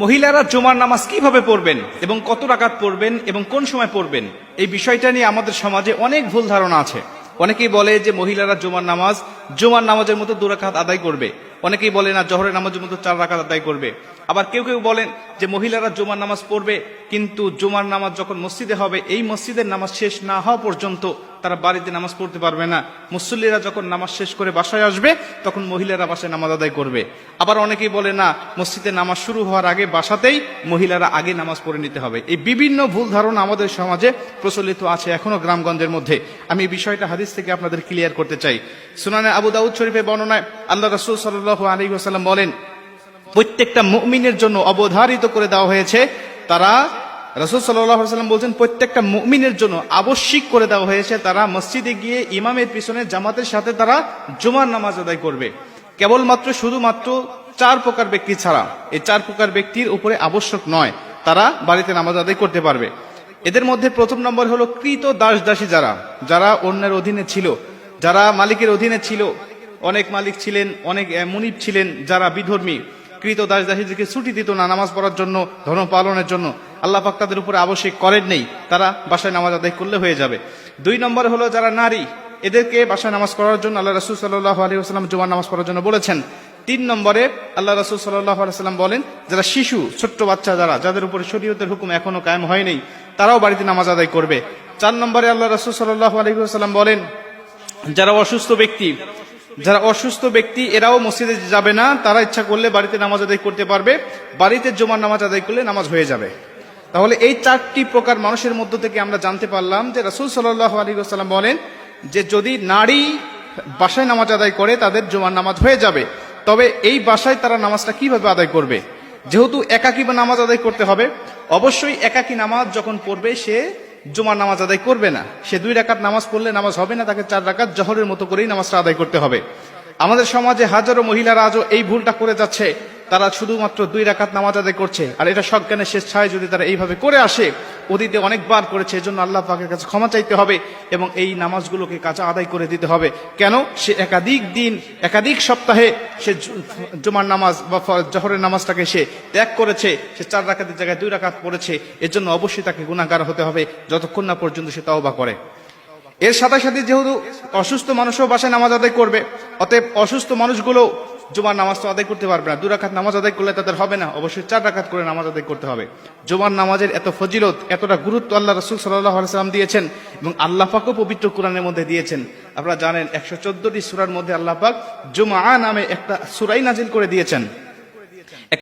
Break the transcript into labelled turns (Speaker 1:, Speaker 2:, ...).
Speaker 1: মহিলারা জুমার নামাজ কিভাবে পড়বেন এবং কত রাকাত পড়বেন এবং কোন সময় পড়বেন, এই বিষয়টা নিয়ে আমাদের সমাজে অনেক ভুল ধারণা আছে। অনেকেই বলে যে মহিলারা জুমার নামাজের মতো 2 রাকাত আদায় করবে। অনেকেই বলে না, জোহরের নামাজের মতো 4 রাকাত আদায় করবে। আবার কেউ কেউ বলেন যে মহিলারা জুমার নামাজ পড়বে, কিন্তু জুমার নামাজ যখন মসজিদে হবে, এই মসজিদের নামাজ শেষ না হওয়া পর্যন্ত তারা বাড়িতে নামাজ পড়তে পারবে না। মুসল্লিরা যখন নামাজ শেষ করে বাসায় আসবে, তখন মহিলারা বাসায় নামাজ আদায় করবে। আবার অনেকেই বলে না, মসজিদে নামাজ শুরু হওয়ার আগে বাসাতেই মহিলারা আগে নামাজ পড়ে নিতে হবে। এই বিভিন্ন ভুল ধারণা আমাদের সমাজে প্রচলিত আছে এখনো গ্রামগঞ্জের মধ্যে। আমি এই বিষয়টা হাদিস থেকে আপনাদের ক্লিয়ার করতে চাই। সুনানে আবু দাউদ শরীফে বর্ণনায় আল্লাহ রাসূল সাল্লাল্লাহু আলাইহি ওয়াসাল্লাম বলেন, প্রত্যেকটা মুমিনের জন্য অবধারিত করে দেওয়া হয়েছে, তারা রাসূল সাল্লাল্লাহু আলাইহি ওয়াসাল্লাম বলছেন প্রত্যেকটা মুমিনের জন্য আবশ্যিক করে দেওয়া হয়েছে তারা মসজিদে গিয়ে ইমামের পিছনে জামাতের সাথে তারা জুমার নামাজ আদায় করবে। কেবলমাত্র শুধুমাত্র 4 প্রকার ব্যক্তি ছাড়া, এই 4 প্রকার ব্যক্তির উপরে আবশ্যক নয়, তারা বাড়িতে নামাজ আদায় করতে পারবে। এদের মধ্যে প্রথম নম্বর হলো কৃত দাস দাসী, যারা অন্যের অধীনে ছিল, যারা মালিকের অধীনে ছিল। অনেক মালিক ছিলেন, অনেক মুনিব ছিলেন যারা বিধর্মী। কৃত দাস দাসীদেরকে ছুটি দিত না নামাজ পড়ার জন্য, ধর্ম পালনের জন্য। আল্লাহ পাক তাদের উপরে আবশ্যক করেন নেই, তারা বাসায় নামাজ আদায় করলে হয়ে যাবে। 2 নম্বর হলো যারা নারী, এদেরকে বাসায় নামাজ পড়ার জন্য আল্লাহ রাসূল সাল্লাল্লাহু আলাইহি ওয়াসাল্লাম জুমার নামাজ পড়ার জন্য বলেছেন। 3 নম্বরে আল্লাহ রাসূল সাল্লাল্লাহু আলাইহি ওয়াসাল্লাম বলেন, যারা শিশু, ছোট্ট বাচ্চা, যাদের উপরে শরীয়তের হুকুম এখনো কায়েম হয়নি, তারাও বাড়িতে নামাজ আদায় করবে। 4 নম্বরে আল্লাহ রাসূল সাল্লাল্লাহু আলাইহি ওয়াসাল্লাম বলেন, যারা অসুস্থ ব্যক্তি এরাও মসজিদে যাবে না, তারা ইচ্ছা করলে বাড়িতে নামাজ আদায় করতে পারবে। বাড়িতে জুমার নামাজ আদায় করলে নামাজ হয়ে যাবে। তাহলে এই 4টি প্রকার মানুষের মধ্য থেকে আমরা জানতে পারলাম যে রাসূল সাল্লাল্লাহু আলাইহি ওয়াসাল্লাম বলেন যে যদি নারী বাসায় নামাজ আদায় করে তাদের জুমার নামাজ হয়ে যাবে। তবে এই বাসায় তারা নামাজটা কিভাবে আদায় করবে? যেহেতু একাকী নামাজ আদায় করতে হবে, অবশ্যই একাকী নামাজ যখন পড়বে সে জুমার নামাজ আদায় করবে না। সে 2 রাকাত নামাজ পড়লে নামাজ হবে না, তাকে 4 রাকাত জোহরের মতো করেই নামাজটা আদায় করতে হবে। আমাদের সমাজে হাজারো মহিলারা আজও এই ভুলটা করে যাচ্ছে, তারা শুধুমাত্র 2 রাকাত নামাজ আদায় করছে। আর এটা সজ্ঞানের শেষ ছায় যদি তারা এইভাবে করে আসে, অতীতে অনেকবার করেছে, এজন্য আল্লাহ পাকের কাছে ক্ষমা চাইতে হবে এবং এই নামাজগুলোকে কাজা আদায় করে দিতে হবে। কেন? সে একাধিক দিন, একাধিক সপ্তাহে সে জুমার নামাজ বা জোহরের নামাজটাকে সে ত্যাগ করেছে, সে 4 রাকাতের জায়গায় 2 রাকাত পড়েছে। এর জন্য অবশ্যই তাকে গুনাহগার হতে হবে যতক্ষণ না পর্যন্ত সে তওবা করে। এর সাথে সাথে যেহেতু অসুস্থ মানুষও বাসায় নামাজ আদায় করবে, অতএব অসুস্থ মানুষগুলো জুমার নামাজ তো আদায় করতে পারবে না। 2 রাকাত নামাজ আদায় করলে তাদের হবে না, অবশ্যই 4 রাকাত করে নামাজ আদায় করতে হবে। জুমার নামাজের এত ফজিলত, এতটা গুরুত্ব আল্লাহ রাসূল সাল্লাল্লাহু আলাইহি ওয়াসাল্লাম দিয়েছেন এবং আল্লাহ পাকও পবিত্র কোরআনের মধ্যে দিয়েছেন। আপনারা জানেন 114টি সূরার মধ্যে আল্লাহ পাক জুমআ নামে একটা সূরাই নাজিল করে দিয়েছেন।